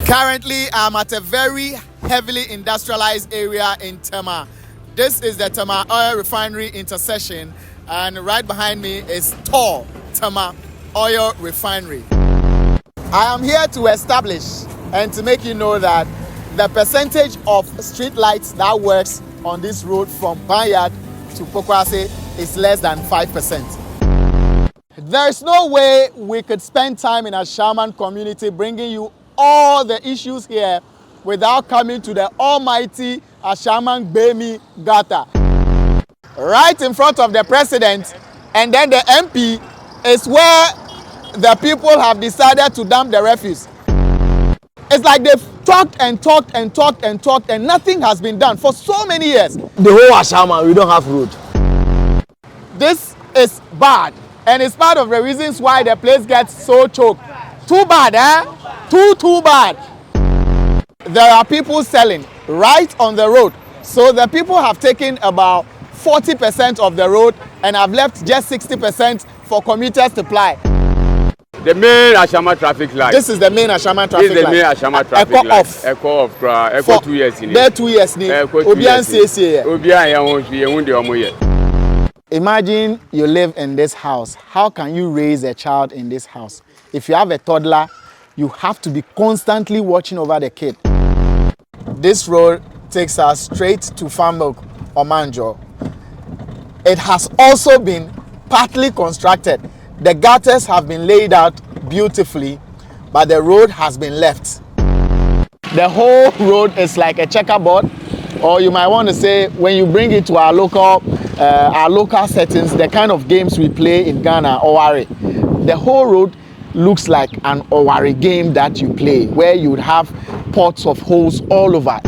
Currently, I'm at a very heavily industrialized area in Tema. This is the Tema Oil Refinery intersection, and right behind me is TOR, Tema Oil Refinery. I am here to establish and to make you know that the percentage of street lights that works on this road from Banyard to Pokwase is less than 5%. There's no way we could spend time in a Shaman community bringing you all the issues here without coming to the almighty Ashaman Bemi Gata. Right in front of the president and then the MP is where the people have decided to dump the refuse. It's like they've talked and talked and talked and talked and nothing has been done for so many years. The whole Ashaman, we don't have road. This is bad, and it's part of the reasons why the place gets so choked. Too bad, eh? Too bad. There are people selling right on the road. So the people have taken about 40% of the road and have left just 60% for commuters to ply. The main Ashama traffic light. This is the main Ashama traffic light. This is the main Ashama traffic light. Off. Echo off. Echo 2 years in it. There 2 years. Imagine you live in this house. How can you raise a child in this house? If you have a toddler, you have to be constantly watching over the kid. This road takes us straight to Farmbrook or Manjo. It has also been partly constructed. The gutters have been laid out beautifully, but the road has been left. The whole road is like a checkerboard, or you might want to say, when you bring it to our local settings, the kind of games we play in Ghana, Owari. The whole road looks like an Owari game that you play, where you would have pots of holes all over.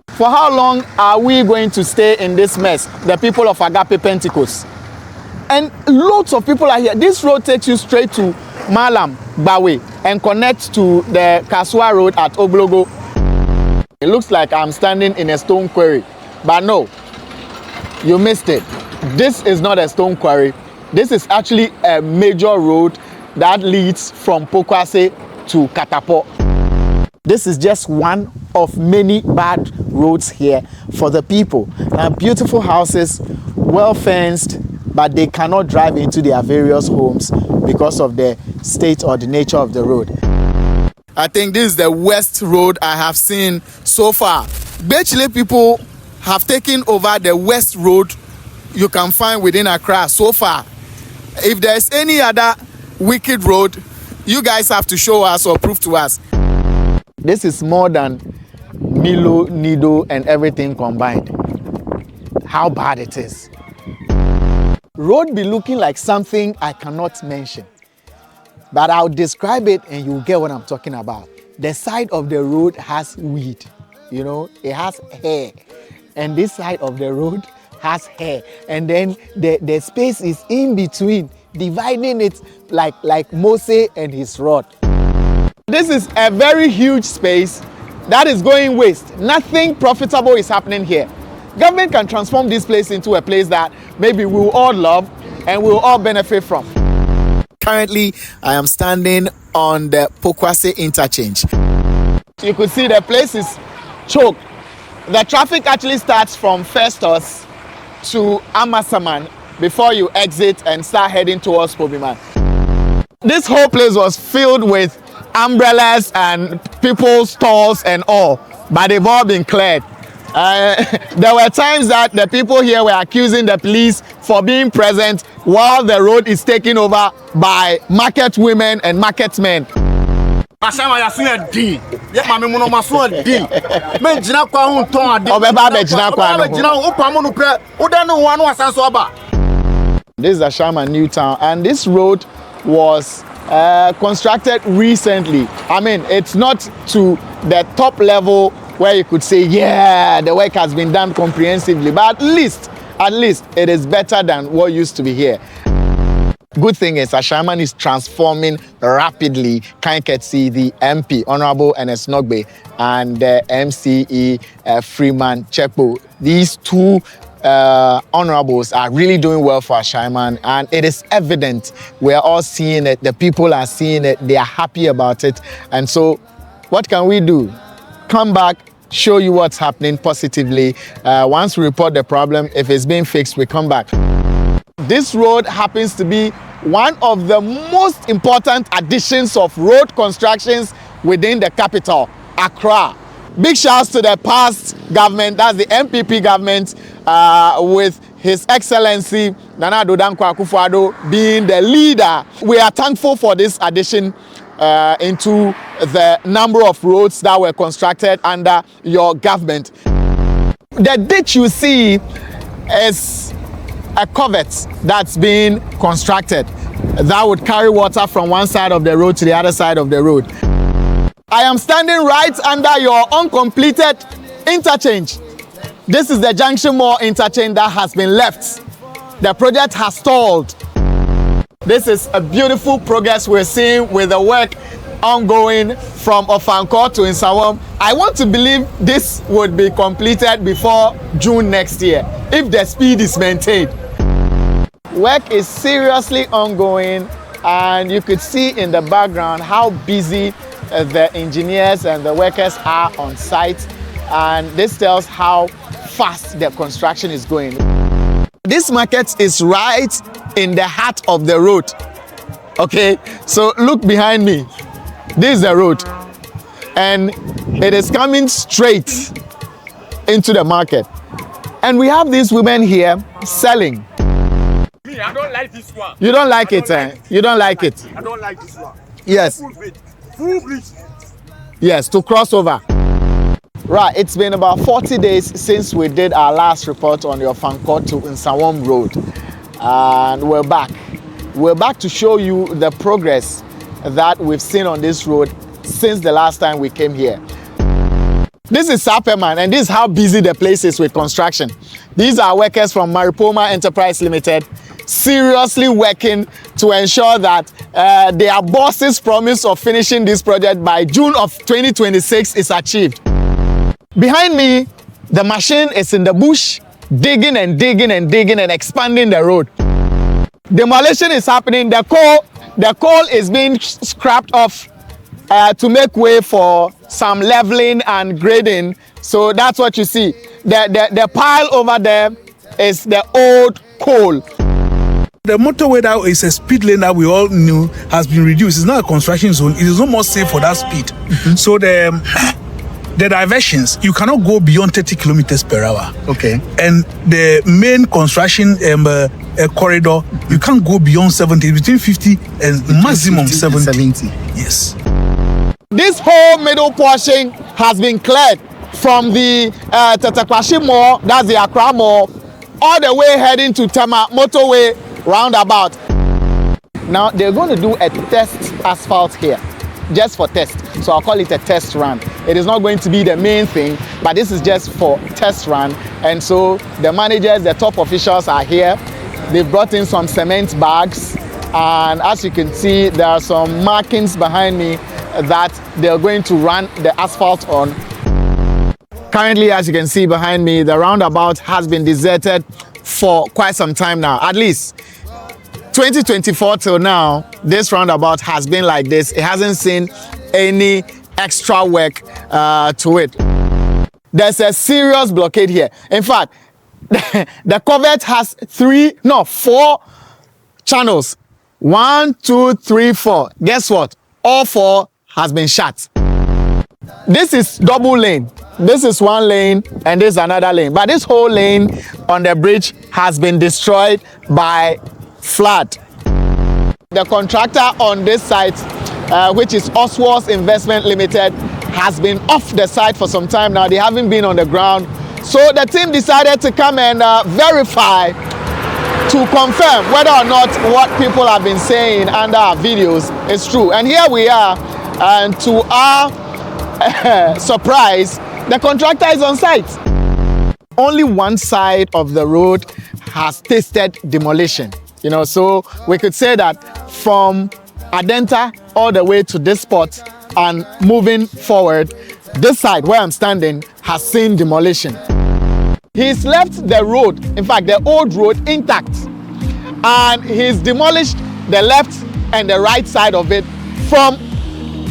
For how long are we going to stay in this mess, the people of Agape Pentecost? And lots of people are here. This road takes you straight to Malam, Bawe, and connects to the Kasoa Road at Oglogo. It looks like I'm standing in a stone quarry, but no, you missed it. This is not a stone quarry. This is actually a major road that leads from Pokwase to Katapo. This is just one of many bad roads here for the people. Now, beautiful houses, well fenced, but they cannot drive into their various homes because of the state or the nature of the road. I think this is the worst road I have seen so far. Basically, people have taken over the worst road you can find within Accra so far. If there's any other wicked road, you guys have to show us or prove to us. This is more than Milo, Nido, and everything combined. How bad it is. Road be looking like something I cannot mention, but I'll describe it and you'll get what I'm talking about. The side of the road has weed, you know, it has hair, and this side of the road has hair, and then the space is in between, dividing it like Moses and his rod. This is a very huge space that is going waste. Nothing profitable is happening here. Government can transform this place into a place that maybe we'll all love and we'll all benefit from. Currently, I am standing on the Pokwase interchange. You could see the place is choked. The traffic actually starts from Festus to Amasaman before you exit and start heading towards Pobiman. This whole place was filled with umbrellas and people's stalls and all, but they've all been cleared. There were times that the people here were accusing the police for being present while the road is taken over by market women and market men. This is Ashama New Town, and this road was constructed recently. I mean, it's not to the top level where you could say, yeah, the work has been done comprehensively, but at least it is better than what used to be here. Good thing is Ashaman is transforming rapidly. Kanketsi, the MP, Honorable Ernest Nogbe, and the MCE Freeman Chepo. These two honorables are really doing well for Ashaiman, and it is evident. We're all seeing it. The people are seeing it. They are happy about it. And so what can we do? Come back, show you what's happening positively. Once we report the problem, if it's being fixed, we come back. This road happens to be one of the most important additions of road constructions within the capital, Accra. Big shouts to the past government, that's the MPP government, with His Excellency Nana Addo Dankwa Akufo-Addo being the leader. We are thankful for this addition into the number of roads that were constructed under your government. The ditch you see is a culvert that's being constructed that would carry water from one side of the road to the other side of the road. I am standing right under your uncompleted interchange. This is the Junction Mall interchange that has been left. The project has stalled. This is a beautiful progress we're seeing with the work ongoing from Ofankor to Nsawam. I want to believe this would be completed before June next year, if the speed is maintained. Work is seriously ongoing, and you could see in the background how busy the engineers and the workers are on site, and this tells how fast the construction is going. This market is right in the heart of the road. Okay, so look behind me. This is the road, and it is coming straight into the market. And we have these women here selling. Me, I don't like this one. You don't like it, eh? You don't like it? I don't like this one. Yes. Full bleach. Yes, to cross over. Right, it's been about 40 days since we did our last report on your Ofankor to Nsawam Road. And we're back. We're back to show you the progress that we've seen on this road since the last time we came here. This is Saperman, and this is how busy the place is with construction. These are workers from Maripoma Enterprise Limited, seriously working to ensure that their boss's promise of finishing this project by June of 2026 is achieved. Behind me, the machine is in the bush, digging and digging and digging and expanding the road. Demolition is happening. The coal is being scrapped off to make way for some leveling and grading. So that's what you see. The pile over there is the old coal. The motorway that is a speed lane that we all knew has been reduced. It's not a construction zone. It is no more safe for that speed. Mm-hmm. So the diversions, you cannot go beyond 30 kilometers per hour. Okay. And the main construction corridor, you can't go beyond 70, between 50 and maximum 70. Yes. This whole middle portion has been cleared from the Tetekwashi Mall, that's the Accra Mall, all the way heading to Tema Motorway roundabout. Now they're going to do a test asphalt here, just for test. So I'll call it a test run. It is not going to be the main thing, but this is just for test run. And so the managers, the top officials are here. They've brought in some cement bags, and as you can see, there are some markings behind me that they're going to run the asphalt on. Currently, as you can see behind me, the roundabout has been deserted for quite some time now. At least 2024 till now, this roundabout has been like this. It hasn't seen any extra work to it. There's a serious blockade here. In fact, the culvert has 4 channels. 1, 2, 3, 4. Guess what? All 4 has been shut. This is double lane. This is one lane and this is another lane. But this whole lane on the bridge has been destroyed by flood. The contractor on this site, which is Oswald's Investment Limited, has been off the site for some time now. They haven't been on the ground. So the team decided to come and verify, to confirm whether or not what people have been saying under our videos is true. And here we are, and to our surprise, the contractor is on site. Only one side of the road has tasted demolition. You know, so we could say that from Adenta all the way to this spot and moving forward, this side where I'm standing has seen demolition. He's left the road, in fact the old road, intact, and he's demolished the left and the right side of it from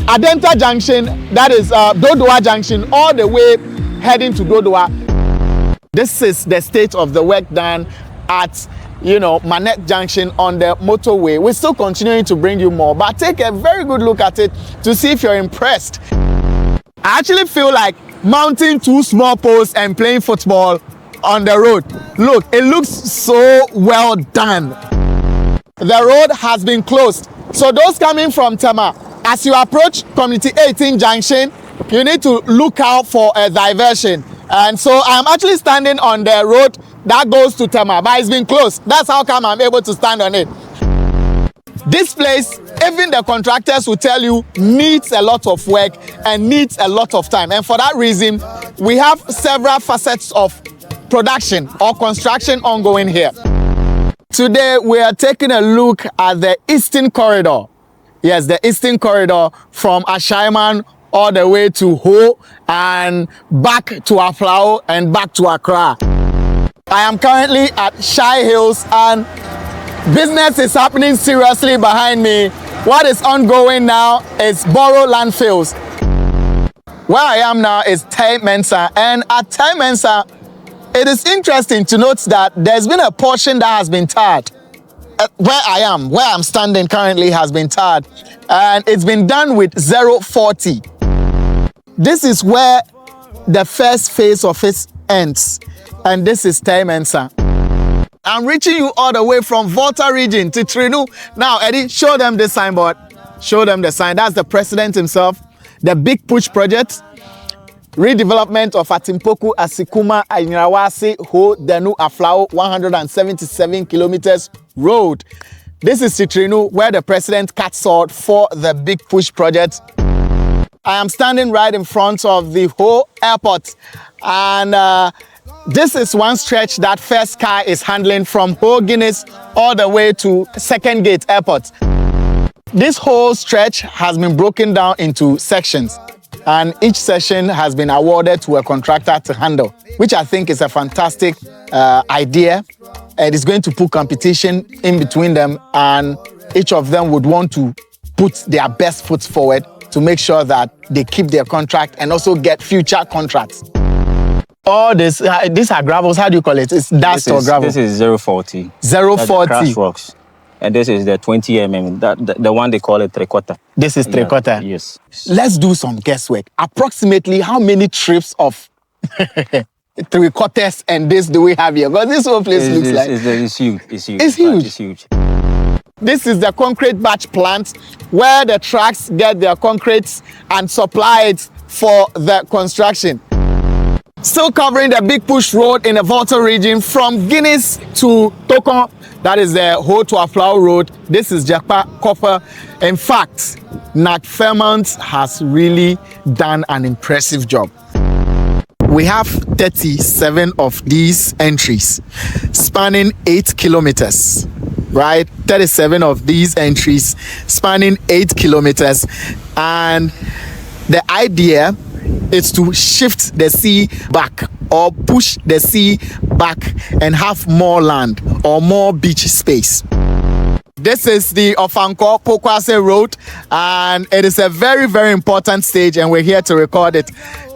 Adenta Junction, that is Dodowa Junction, all the way heading to Dodowa. This is the state of the work done at Manette Junction on the motorway. We're still continuing to bring you more, but take a very good look at it to see if you're impressed. I actually feel like mounting 2 small posts and playing football on the road. Look, it looks so well done. The road has been closed. So those coming from Tema, as you approach Community 18 Junction, you need to look out for a diversion. And so I'm actually standing on the road that goes to Tema, but it's been closed. That's how come I'm able to stand on it. This place, even the contractors will tell you, needs a lot of work and needs a lot of time. And for that reason, we have several facets of production or construction ongoing here. Today, we are taking a look at the Eastern Corridor. Yes, the Eastern Corridor from Ashaiman all the way to Ho and back to Aflao and back to Accra. I am currently at Shai Hills and business is happening seriously behind me. What is ongoing now is Borough Landfills. Where I am now is Tai Mensa, and at Tai Mensa, it is interesting to note that there's been a portion that has been tarred. Where I'm standing currently has been tarred, and it's been done with 040. This is where the first phase of it ends, and this is Tai Mensa. I'm reaching you all the way from Volta region to Trinu. Now, Eddie, show them the signboard. Show them the sign. That's the president himself. The Big Push project. Redevelopment of Atimpoku, Asikuma, Airawasi, Ho, Denu, Aflao, 177 kilometers road. This is Trinu, where the president cut sword for the Big Push project. I am standing right in front of the Ho airport, and this is one stretch that first car is handling from Ho Guinness all the way to Second Gate Airport. This whole stretch has been broken down into sections, and each section has been awarded to a contractor to handle, which I think is a fantastic idea. And it's going to put competition in between them, and each of them would want to put their best foot forward to make sure that they keep their contract and also get future contracts. All this, these are gravels. How do you call it? It's dust or gravel? This is 040. 040. Crash rocks. And this is the 20 mm, the one they call it 3/4. This is 3/4? Yes. Let's do some guesswork. Approximately how many trips of 3/4 and this do we have here? Because this whole place looks like... It's huge. It's huge. It's huge. It's huge. This is the concrete batch plant where the trucks get their concrete and supply it for the construction. Still covering the Big Push Road in the Volta region from Guinness to Tokon. That is the Ho to Aflao Road. This is Jakpa Copper. In fact, Nat Fairmont has really done an impressive job. We have 37 of these entries spanning 8 kilometers, right? 37 of these entries spanning 8 kilometers. And the idea is to shift the sea back or push the sea back and have more land or more beach space. This is the Ofanko Pokwase Road, and it is a very, very important stage, and we're here to record it.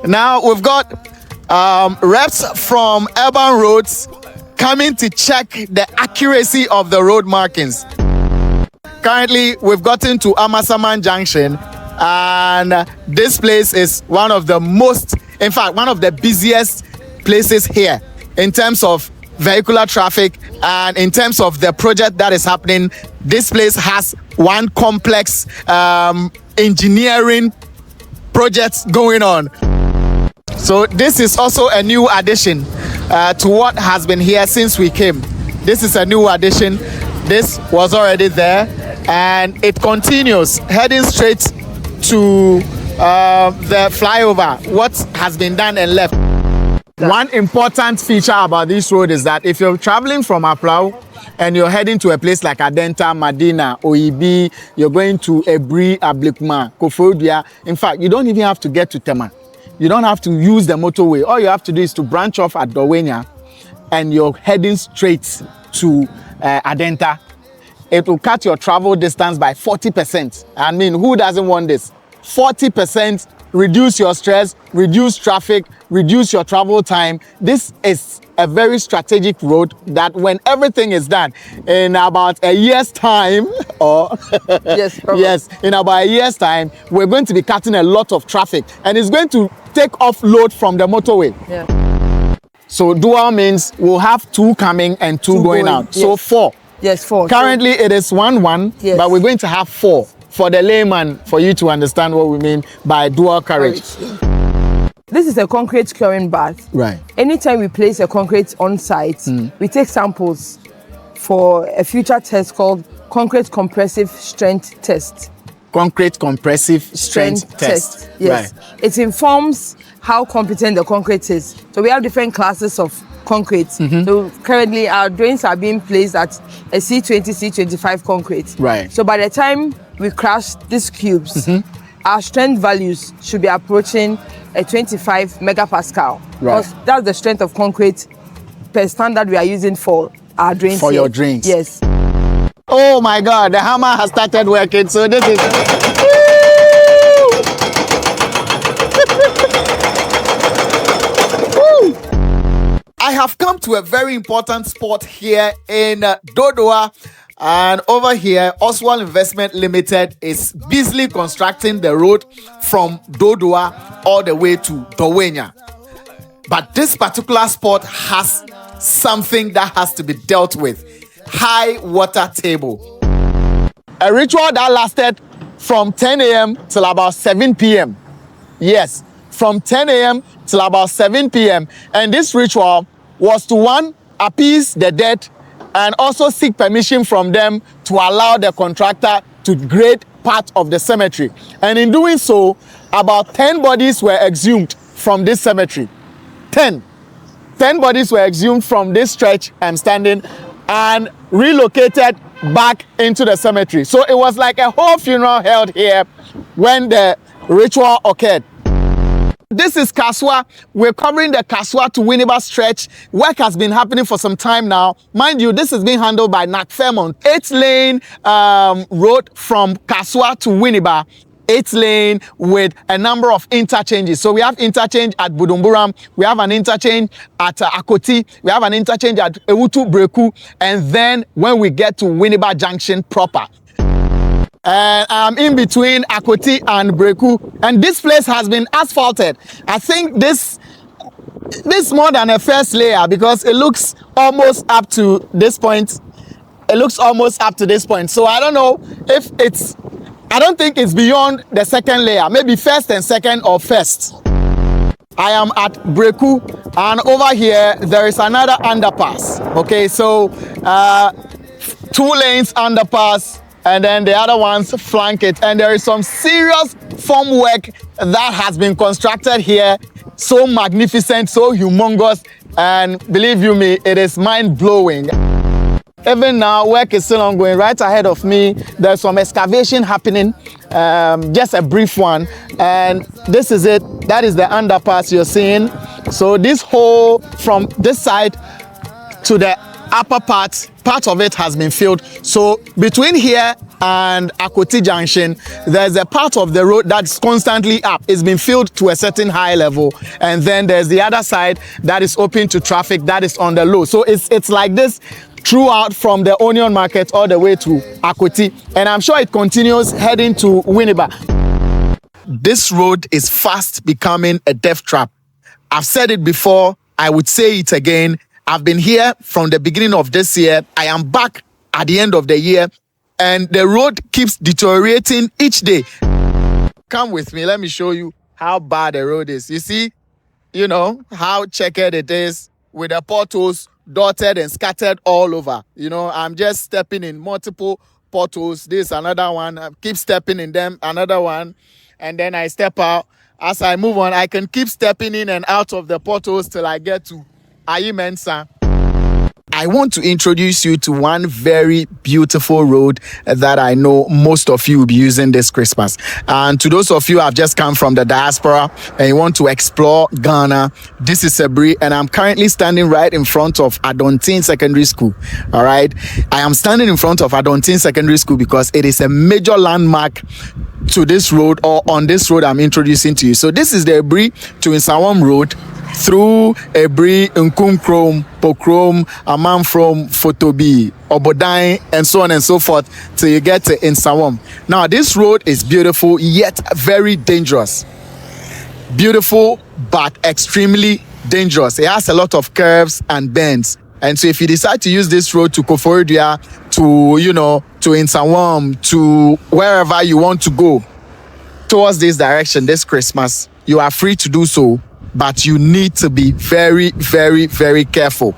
Now we've got reps from Urban Roads coming to check the accuracy of the road markings. Currently, we've gotten to Amasaman Junction, and this place is one of the most, in fact, one of the busiest places here in terms of vehicular traffic and in terms of the project that is happening. This place has one complex engineering project going on. So this is also a new addition to what has been here since we came. This is a new addition. This was already there, and it continues heading straight to the flyover, what has been done and left. One important feature about this road is that if you're traveling from Aflao and you're heading to a place like Adenta, Madina, Oibi, you're going to Ebri, Ablikma, Kofodia. In fact, you don't even have to get to Tema. You don't have to use the motorway. All you have to do is to branch off at Dowenya, and you're heading straight to Adenta. It will cut your travel distance by 40%. I mean, who doesn't want this? 40%, reduce your stress, reduce traffic, reduce your travel time. This is a very strategic road that when everything is done in about a year's time, or yes, yes, in about a year's time, we're going to be cutting a lot of traffic and it's going to take off load from the motorway. Yeah. So dual means we'll have 2 coming and 2 going out. Yes. So 4. Yes, 4. Currently it is 1-1, yes, but we're going to have 4 for the layman, for you to understand what we mean by dual carriage. This is a concrete curing bath. Right. Anytime we place a concrete on site, we take samples for a future test called concrete compressive strength test. Concrete compressive strength test. Yes. Right. It informs how competent the concrete is. So we have different classes of concrete. So currently our drains are being placed at a C20, C25 concrete. Right. So by the time we crush these cubes, our strength values should be approaching a 25 megapascal. Right. Because that's the strength of concrete per standard we are using for our drains. For your drains. Yes. Oh my God, the hammer has started working. So this is... I have come to a very important spot here in Dodoa, and over here Oswald Investment Limited is busily constructing the road from Dodoa all the way to Dowenya. But this particular spot has something that has to be dealt with: high water table. A ritual that lasted from 10 a.m. till about 7 p.m. Yes, from 10 a.m. till about 7 p.m. And this ritual was to, 1, appease the dead and also seek permission from them to allow the contractor to grade part of the cemetery. And in doing so, about 10 bodies were exhumed from this cemetery. 10 bodies were exhumed from this stretch I'm standing and relocated back into the cemetery. So it was like a whole funeral held here when the ritual occurred. This is Kasoa. We're covering the Kasoa-Winneba stretch. Work has been happening for some time now. Mind you, this is being handled by NAC Fairmont. 8-lane road from Kasoa-Winneba. 8-lane with a number of interchanges. So we have interchange at Budumburam, we have an interchange at Akoti, we have an interchange at Ewutu Breku, and then when we get to Winneba Junction proper. And I'm in between Akoti and Breku, and this place has been asphalted. I think this more than a first layer, because it looks almost up to this point. It looks almost up to this point. So I don't know if it's, I don't think it's beyond the second layer, maybe first and second, or first. I am at Breku, and over here there is another underpass. Okay, so 2 lanes underpass, and then the other ones flank it, and there is some serious formwork that has been constructed here. So magnificent, so humongous, and believe you me, it is mind-blowing. Even now, work is still ongoing. Right ahead of me, there's some excavation happening, just a brief one. And this is it. That is the underpass you're seeing. So this whole, from this side to the upper part of it has been filled. So between here and Akoti Junction, there's a part of the road that's constantly up. It's been filled to a certain high level. And then there's the other side that is open to traffic, that is on the low. So it's like this throughout, from the Onion Market all the way to Akoti, and I'm sure it continues heading to Winneba. This road is fast becoming a death trap. I've said it before, I would say it again. I've been here from the beginning of this year. I am back at the end of the year, and the road keeps deteriorating each day. Come with me, let me show you how bad the road is. You see, you know, how checkered it is, with the potholes dotted and scattered all over. You know, I'm just stepping in multiple potholes. This another one, I keep stepping in them, another one, and then I step out. As I move on, I can keep stepping in and out of the potholes till I get to Ayimensa. I I want to introduce you to one very beautiful road that I know most of you will be using this Christmas. And to those of you who have just come from the diaspora and you want to explore Ghana, this is Sabri, and I'm currently standing right in front of Adontin Secondary School. All right. I am standing in front of Adontin Secondary School because it is a major landmark to this road, or on this road I'm introducing to you. So this is the Ebri to Insawam road through Ebri, Nkumkrom, Pokrom, Amanfrom, Fotobi, Obodai, and so on and so forth till you get to Insawam. Now this road is beautiful yet very dangerous. Beautiful but extremely dangerous. It has a lot of curves and bends. And so if you decide to use this road to Koforidua, to Insawam, to wherever you want to go towards this direction this Christmas, you are free to do so, but you need to be very, very, very careful.